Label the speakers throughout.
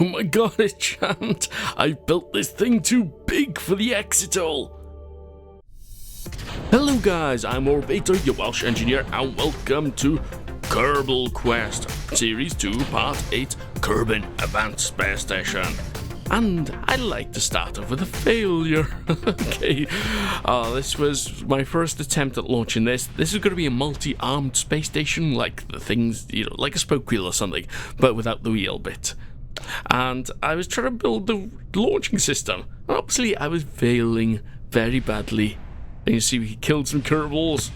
Speaker 1: Oh my god, it shan't. I built this thing too big for the exit hole. Hello guys, I'm Orbator, your Welsh engineer, and welcome to Kerbal Quest, Series 2, Part 8, Kerbin Advanced Space Station. And I'd like to start off with a failure. Okay, this was my first attempt at launching this. This is going to be a multi-armed space station, like the things, like a spoke wheel or something, but without the wheel bit. And I was trying to build the launching system, and obviously I was failing very badly. And you see we killed some Kerbals.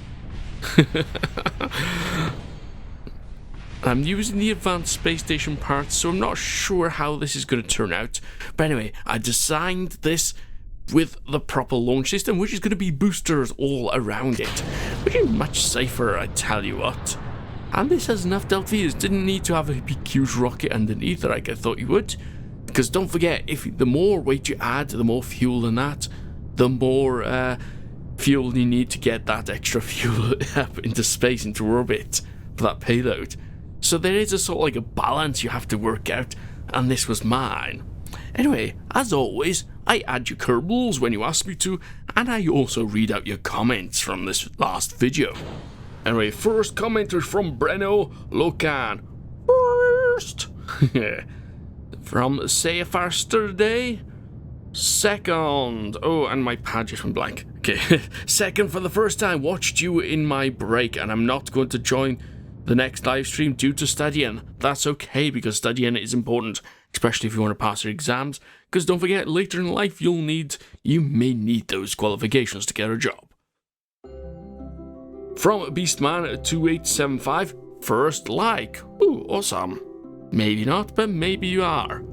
Speaker 1: I'm using the advanced space station parts, so I'm not sure how this is going to turn out. But anyway, I designed this with the proper launch system, which is going to be boosters all around it, which is much safer, I tell you what. And this has enough deltas, didn't need to have a big huge rocket underneath it like I thought you would. Because don't forget, if the more weight you add, the more fuel in that, the more fuel you need to get that extra fuel up into space, into orbit, for that payload. So there is a sort of like a balance you have to work out, and this was mine. Anyway, as always, I add your Kerbals when you ask me to, and I also read out your comments from this last video. Anyway, first commenter from Breno Locan. First! From Say a Faster Day. Second. Oh, and my pad just went blank. Okay. Second, for the first time, watched you in my break, and I'm not going to join the next live stream due to studying. That's okay, because studying is important, especially if you want to pass your exams, because don't forget, later in life you may need those qualifications to get a job. From Beastman2875, first like. Ooh, awesome. Maybe not, but maybe you are.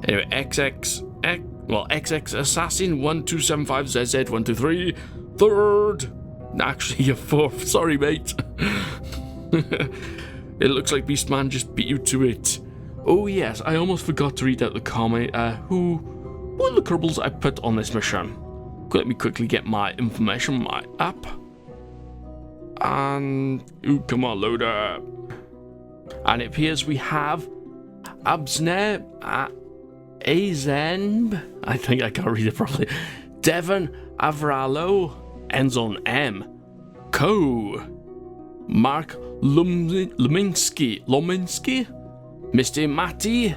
Speaker 1: Anyway, XX Assassin 1275ZZ123, third. Actually, you're fourth. Sorry, mate. It looks like Beastman just beat you to it. Oh yes, I almost forgot to read out the comment. Who are the Kerbals I put on this mission? Let me quickly get my information, my app. And ooh, come on, load up. And it appears we have Absner, Azenb, I think I can't read it properly. Devon Avralo, ends on M. Co. Mark Lominski, Mr. Matty,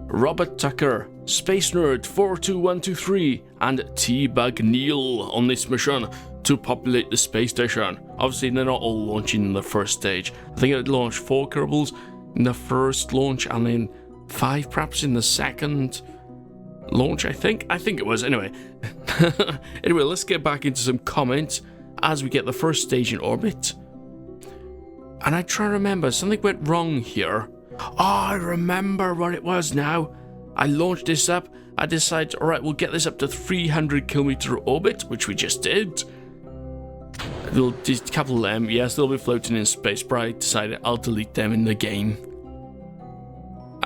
Speaker 1: Robert Tucker, Space Nerd 42123, and T-Bug Neil on this mission to populate the space station. Obviously, they're not all launching in the first stage. I think it launched 4 Kerbals in the first launch, and then 5 perhaps in the second launch, I think it was. Anyway, let's get back into some comments as we get the first stage in orbit. And I try to remember, something went wrong here. Oh, I remember what it was now. I launched this up. I decided, alright, we'll get this up to 300 kilometer orbit, which we just did. We'll decouple them. Yes, they'll be floating in space, but I decided I'll delete them in the game.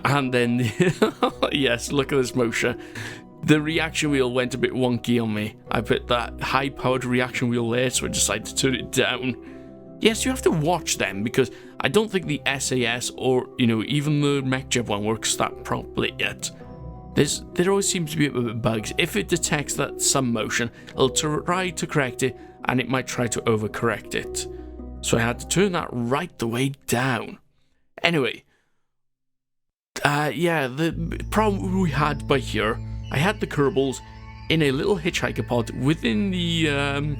Speaker 1: And then, yes, look at this motion. The reaction wheel went a bit wonky on me. I put that high-powered reaction wheel there, so I decided to turn it down. Yes, you have to watch them, because I don't think the SAS or, even the MechJeb one works that properly yet. There always seems to be a bit of bugs. If it detects that some motion, it'll try to correct it, and it might try to overcorrect it. So I had to turn that right the way down. Anyway, the problem we had by here, I had the Kerbals in a little hitchhiker pod within the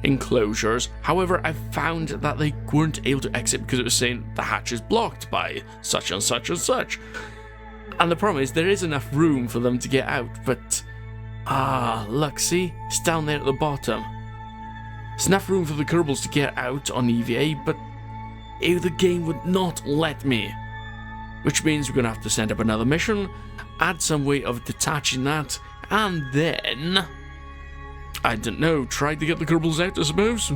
Speaker 1: enclosures. However, I found that they weren't able to exit because it was saying the hatch is blocked by such and such and such. And the problem is there is enough room for them to get out, but look, see, it's down there at the bottom. There's enough room for the Kerbals to get out on EVA, but the game would not let me. Which means we're going to have to send up another mission, add some way of detaching that, and then, I don't know, try to get the Kerbals out, I suppose.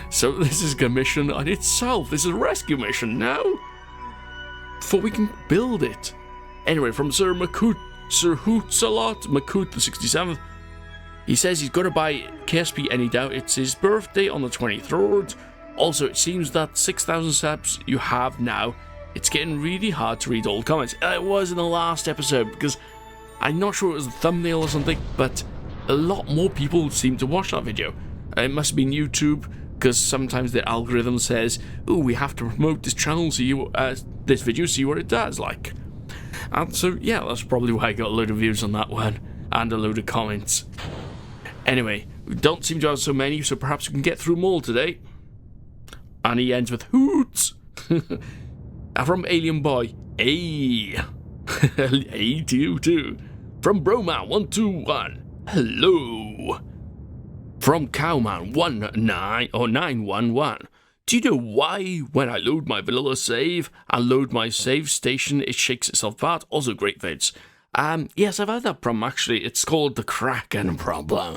Speaker 1: So this is a mission on itself. This is a rescue mission now, before we can build it. Anyway, from Sir Hootsalot, Makut the 67th, he says he's going to buy KSP any doubt. It's his birthday on the 23rd. Also, it seems that 6,000 subs you have now it's getting really hard to read all the comments. It was in the last episode, because I'm not sure it was the thumbnail or something, but a lot more people seem to watch that video. It must have been YouTube, because sometimes the algorithm says, "Oh, we have to promote this channel, see this video, see what it does like." And so, yeah, that's probably why I got a load of views on that one, and a load of comments. Anyway, we don't seem to have so many, so perhaps we can get through them all today. And he ends with hoots. From Alien Boy, hey. Hey to you too. From Broman121, hello. From Cowman911, do you know why when I load my vanilla save and load my save station it shakes itself apart? Also great vids. Yes, I've had that problem actually. It's called the Kraken problem.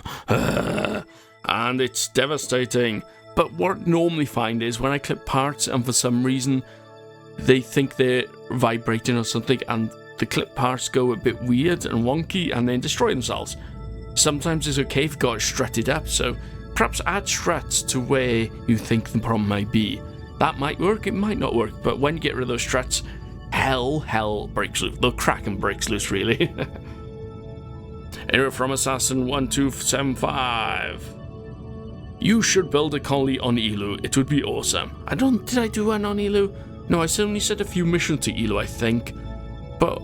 Speaker 1: And it's devastating. But what I normally find is when I clip parts and for some reason they think they're vibrating or something and the clip parts go a bit weird and wonky and then destroy themselves. Sometimes it's okay if you've got it strutted up, so perhaps add struts to where you think the problem might be. That might work, it might not work, but when you get rid of those struts, hell breaks loose. The Kraken breaks loose, really. Anyway, from Assassin1275. You should build a colony on Elu, it would be awesome. Did I do one on Elu? No, I only sent a few missions to Elu, I think. But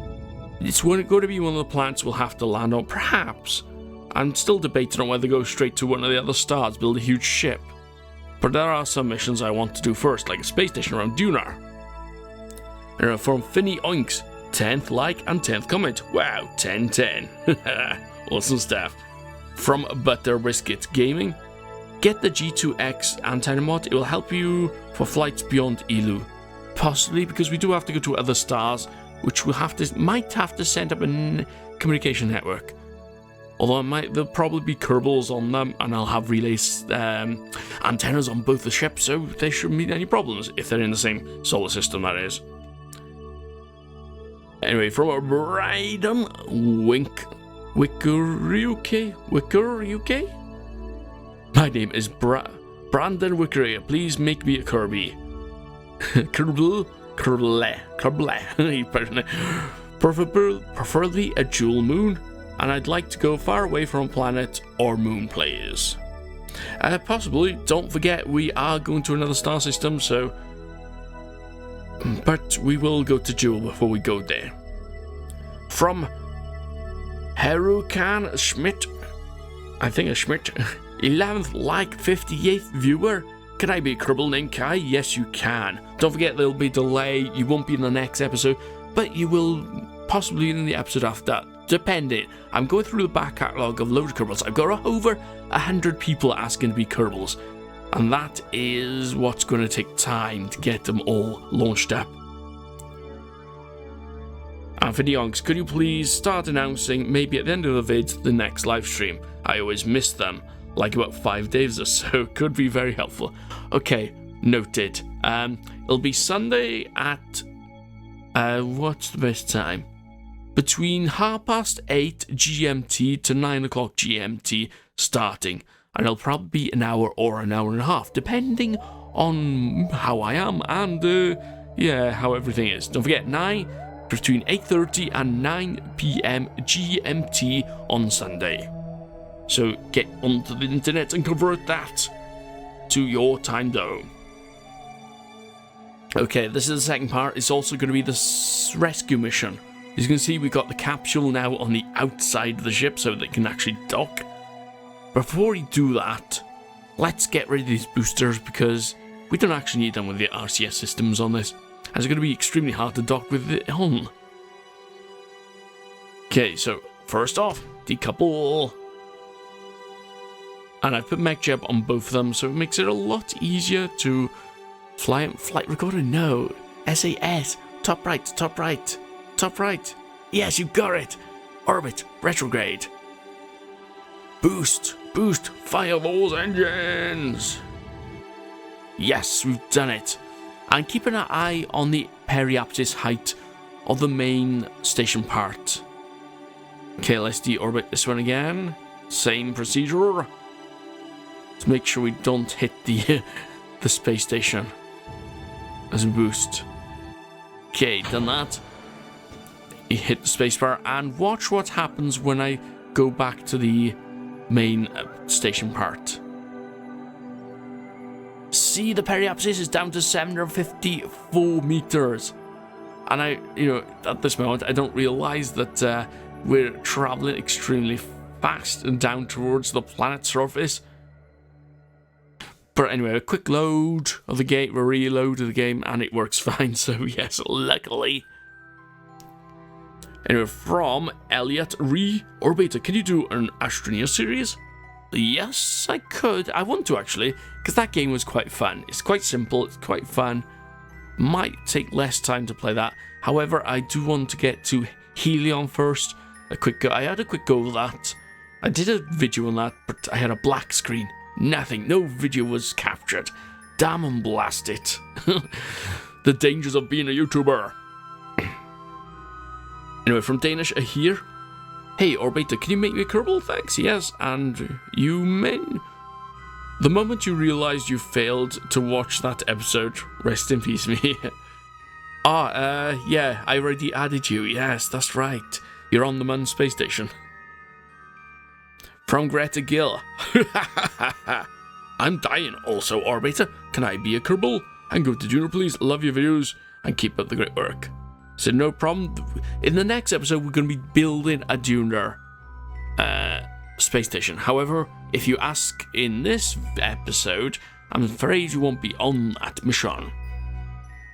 Speaker 1: it's going to be one of the planets we'll have to land on, perhaps. I'm still debating on whether to go straight to one of the other stars, build a huge ship. But there are some missions I want to do first, like a space station around Dunar. And from Finny Oinks, 10th like and 10th comment. Wow, 10-10. Awesome stuff. From Butter Biscuit Gaming, get the G2X antenna mod, it will help you for flights beyond Elu. Possibly because we do have to go to other stars, which might have to send up a communication network. Although there'll probably be Kerbals on them, and I'll have relays antennas on both the ships, so there shouldn't be any problems if they're in the same solar system, that is. Anyway, from a Bryden Wickeruke? My name is Brandon Wickery. Please make me a Kirby. Kerbal. Preferably a jewel moon, and I'd like to go far away from planet or moon, please. Possibly. Don't forget we are going to another star system, so. But we will go to Jewel before we go there. From Harukan Schmidt, I think it's Schmidt, 11th like 58th viewer. Can I be a Kerbal named Kai? Yes, you can. Don't forget there'll be a delay. You won't be in the next episode, but you will possibly in the episode after that, depending. I'm going through the back catalogue of loads of Kerbals. I've got over 100 people asking to be Kerbals, and that is what's going to take time to get them all launched up. And for the Yonks, could you please start announcing, maybe at the end of the vids, the next live stream? I always miss them, like about 5 days or so. Could be very helpful. Okay, noted. It'll be Sunday at what's the best time? Between 8:30 GMT to 9 o'clock GMT starting, and it'll probably be an hour or an hour and a half, depending on how I am and how everything is. Don't forget between 8:30 and 9 PM GMT on Sunday. So get onto the internet and convert that to your time zone. Okay, this is the second part. It's also going to be the rescue mission. As you can see, we've got the capsule now on the outside of the ship so they can actually dock. Before we do that, let's get rid of these boosters because we don't actually need them with the RCS systems on this. And it's going to be extremely hard to dock with it on. Okay, so first off, decouple. And I've put MechJeb on both of them, so it makes it a lot easier to fly. Flight recorder, no. SAS, top right, top right, top right. Yes, you got it. Orbit, retrograde. Boost, fire those engines. Yes, we've done it. And keep an eye on the periapsis height of the main station part. Okay, let's deorbit this one again. Same procedure. To make sure we don't hit the space station as a boost. Okay, done that. You hit the spacebar and watch what happens when I go back to the main station part. See, the periapsis is down to 754 meters. And at this moment, I don't realize that we're traveling extremely fast and down towards the planet's surface. But anyway, a quick load of the gate, we reloaded the game, and it works fine, so yes, luckily. Anyway, from Elliot Orbiter, can you do an Astroneer series? Yes, I could. I want to, actually, because that game was quite fun. It's quite simple, it's quite fun. Might take less time to play that. However, I do want to get to Helion first. I had a quick go of that. I did a video on that, but I had a black screen. Nothing, no video was captured. Damn and blast it. The dangers of being a YouTuber. Anyway, from Danish here. Hey, Orbiter, can you make me a Kerbal? Thanks, yes. And you men. The moment you realised you failed to watch that episode, rest in peace, me. Yeah, I already added you. Yes, that's right. You're on the Mun space station. From Greta Gill. I'm dying also, Orbiter. Can I be a Kerbal? And go to Junior, please. Love your videos and keep up the great work. So no problem. In the next episode, we're going to be building a Junior space station. However, if you ask in this episode, I'm afraid you won't be on that mission.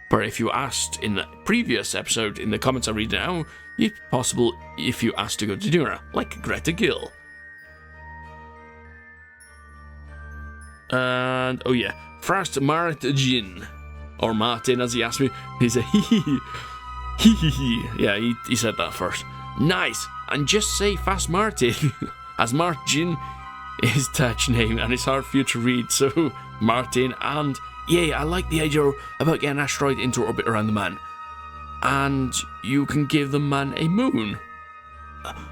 Speaker 1: But if you asked in the previous episode, in the comments I read now, it's possible if you asked to go to Junior, like Greta Gill. And, oh yeah, Fast Martin, or Martin as he asked me, he said hee. Yeah, he said that first. Nice, and just say Fast Martin, as Martin is Dutch name and it's hard for you to read, so Martin. And yeah, I like the idea about getting an asteroid into orbit around the man. And you can give the man a moon.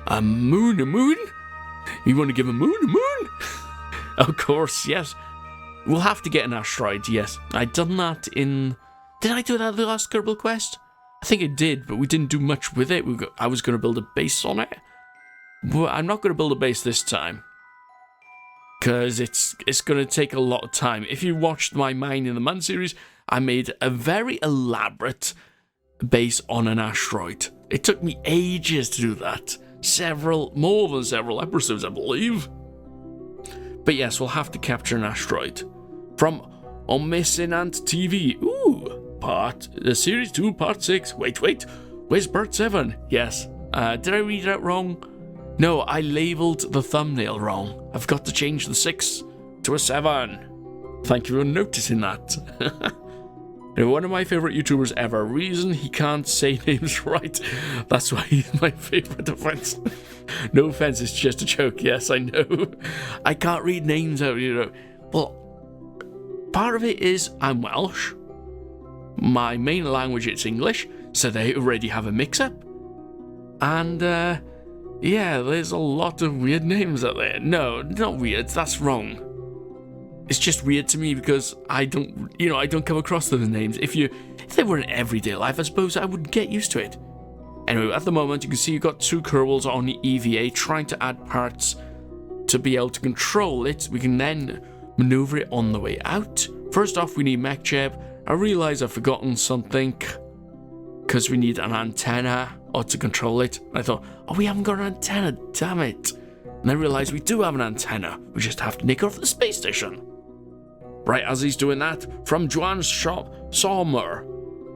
Speaker 1: A moon? You want to give a moon? Of course, yes. We'll have to get an asteroid, yes. I'd done that in... Did I do that in the last Kerbal quest? I think I did, but we didn't do much with it. I was going to build a base on it. But I'm not going to build a base this time. Because it's going to take a lot of time. If you watched my Mine in the Mun series, I made a very elaborate base on an asteroid. It took me ages to do that. More than several episodes, I believe. But yes, we'll have to capture an asteroid. From Omniscient TV. Ooh, Series 2, Part 6. Wait, where's Part 7? Yes. Did I read that wrong? No, I labelled the thumbnail wrong. I've got to change the 6 to a 7. Thank you for noticing that. One of my favourite YouTubers ever. Reason he can't say names right. That's why he's my favourite offence. No offence, it's just a joke. Yes, I know. I can't read names out, Well, part of it is I'm Welsh. My main language is English, so they already have a mix-up. And, yeah, there's a lot of weird names out there. No, not weird, that's wrong. It's just weird to me because I don't come across those names. If they were in everyday life, I suppose I would get used to it. Anyway, at the moment, you can see you've got 2 Kerbals on the EVA trying to add parts to be able to control it. We can then maneuver it on the way out. First off, we need MechJeb. I realise I've forgotten something because we need an antenna to control it. I thought, we haven't got an antenna, damn it. And I realised we do have an antenna. We just have to nick her off the space station. Right, as he's doing that, from Joanne's shop, Sommer.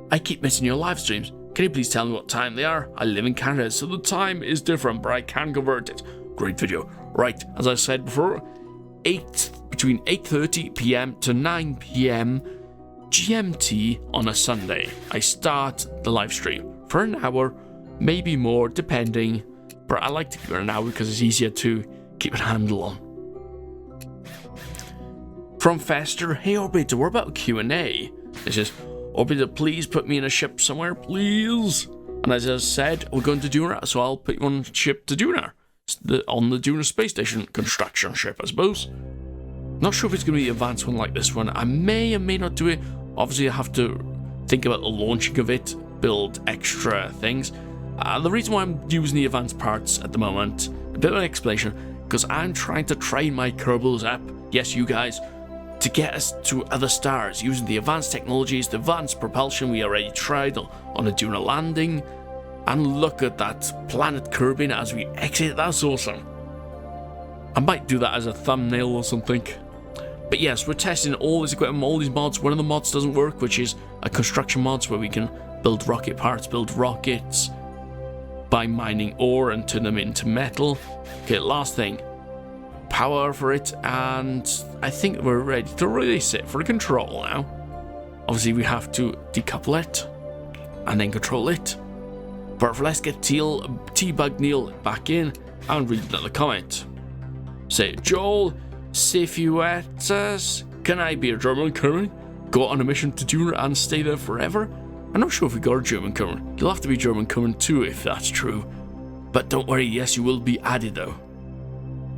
Speaker 1: I keep missing your live streams. Can you please tell me what time they are? I live in Canada, so the time is different, but I can convert it. Great video. Right, as I said before, between 8:30 PM to 9 PM GMT on a Sunday. I start the live stream for an hour, maybe more, depending. But I like to keep it an hour because it's easier to keep a handle on. From Fester, hey Orbiter, what about Q&A? It says, Orbiter, please put me in a ship somewhere, please. And as I said, we're going to Duna, so I'll put you on a ship to Duna. On the Duna space station construction ship, I suppose. Not sure if it's going to be an advanced one like this one. I may or may not do it. Obviously, I have to think about the launching of it build extra things. The reason why I'm using the advanced parts at the moment, a bit of an explanation, because I'm trying to train my Kerbals up, yes you guys, to get us to other stars using the advanced technologies, the advanced propulsion we already tried on a Duna landing. And look at that planet Kerbin as we exit, that's awesome. I might do that as a thumbnail or something. But yes, we're testing all this equipment, all these mods. One of the mods doesn't work, which is a construction mods where we can build rocket parts, build rockets by mining ore and turn them into metal. Okay, last thing. Power for it, and I think we're ready to release it for control now. Obviously, we have to decouple it and then control it. But let's get T-Bug Neil back in and read another comment. Say, Joel, Sifuetas, can I be a German Kerbin? Go on a mission to Duna and stay there forever? I'm not sure if we got a German Kerbin. You'll have to be German Kerbin too if that's true. But don't worry, yes, you will be added though.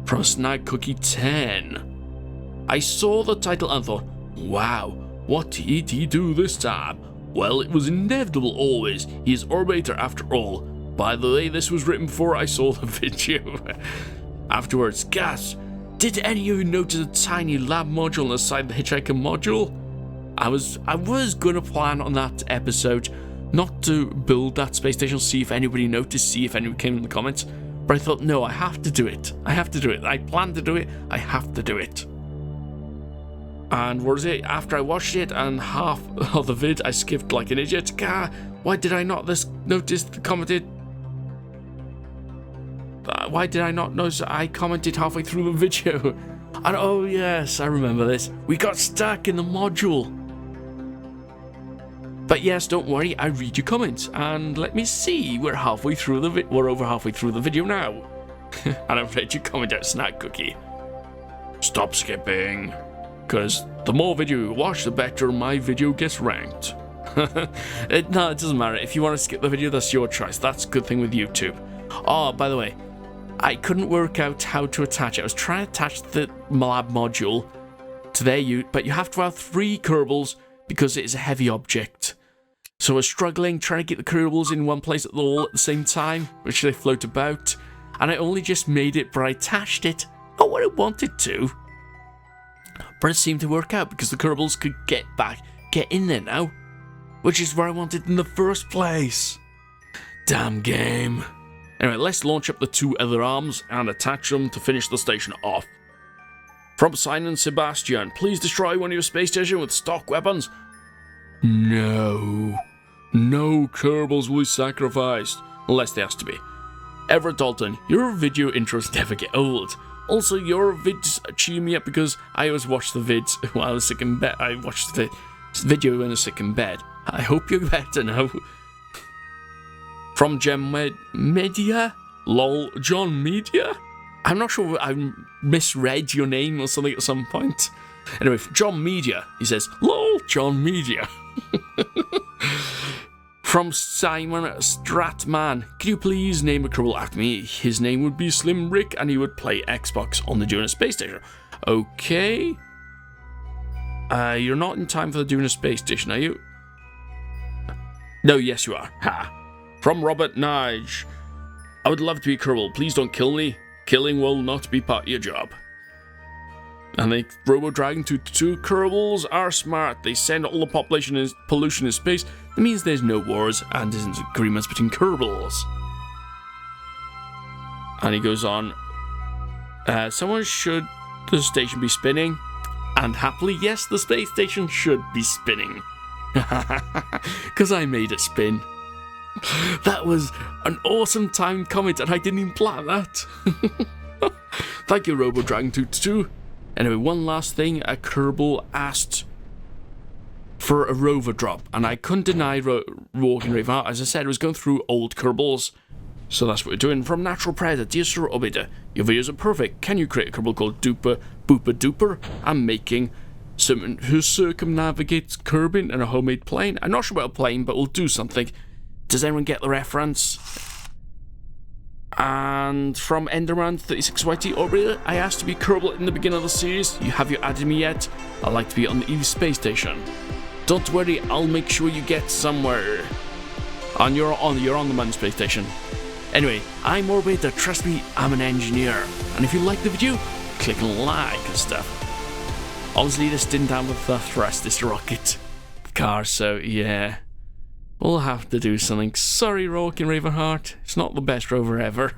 Speaker 1: From Snag Cookie 10. I saw the title and thought, wow, what did he do this time? Well, it was inevitable always. He is Orbiter after all. By the way, this was written before I saw the video. Afterwards, gas. Did any of you notice a tiny lab module on the side of the Hitchhiker module? I was gonna plan on that episode not to build that space station, see if anybody noticed, see if anyone came in the comments. But I thought, no, I have to do it. I have to do it. I plan to do it. I have to do it. And what is it? After I watched it and half of the vid, I skipped like an idiot. Why did I not notice the commented? Why did I not notice I commented halfway through the video? And oh yes, I remember this. We got stuck in the module. But yes, don't worry, I read your comments. And let me see, we're over halfway through the video now. And I've read your comment out, Snack Cookie. Stop skipping. Because the more video you watch, the better my video gets ranked. No, it doesn't matter. If you want to skip the video, that's your choice. That's a good thing with YouTube. Oh, by the way, I couldn't work out how to attach it. I was trying to attach the lab module to there, but you have to have 3 Kerbals because it is a heavy object. So I was struggling trying to get the Kerbals in one place all at the same time, which they float about. And I only just made it, but I attached it not where I wanted to. But it seemed to work out because the Kerbals could get in there now, which is where I wanted in the first place. Damn game. Anyway, let's launch up the 2 other arms and attach them to finish the station off. From Simon Sebastian, please destroy one of your space station with stock weapons. No Kerbals will be sacrificed, unless they has to be. Everett Dalton, your video intros never get old. Also, your vids cheer me up because I always watch the vids while I was sick in bed. I watched the video when I was sick in bed. I hope you're better now. From Gem Media? Lol, John Media? I'm not sure, I misread your name or something at some point. Anyway, from John Media, he says, lol, John Media. From Simon Stratman, can you please name a Kerbal after me? His name would be Slim Rick and he would play Xbox on the Duna Space Station. Okay. You're not in time for the Duna Space Station, are you? No, yes you are. Ha. From Robert Nige, I would love to be Kerbal. Please don't kill me. Killing will not be part of your job. And the Robo Dragon 2 Kerbals are smart. They send all the pollution in space. That means there's no wars and disagreements between Kerbals. And he goes on. Someone should the station be spinning? And happily, yes, the space station should be spinning. Because I made it spin. That was an awesome timed comment and I didn't even plan that. Thank you, Robo Dragon 2. Anyway, one last thing. A Kerbal asked for a rover drop, and I couldn't deny walking right out. As I said, I was going through old Kerbals, so that's what we're doing. From Natural Predator, dear Sir Obida, your videos are perfect. Can you create a Kerbal called Duper Booper Duper? I'm making someone who circumnavigates Kerbin in a homemade plane. I'm not sure about a plane, but we'll do something. Does anyone get the reference? And from Enderman36YT Orbiter, I asked to be Kerbal in the beginning of the series. Have you added me yet? I'd like to be on the EV space station. Don't worry, I'll make sure you get somewhere. And you're on the mountain space station. Anyway, I'm Orbiter, trust me, I'm an engineer. And if you like the video, click like and stuff. Obviously this didn't have the thrust, this rocket car, so yeah. We'll have to do something. Sorry, Rourke and Ravenheart, it's not the best rover ever.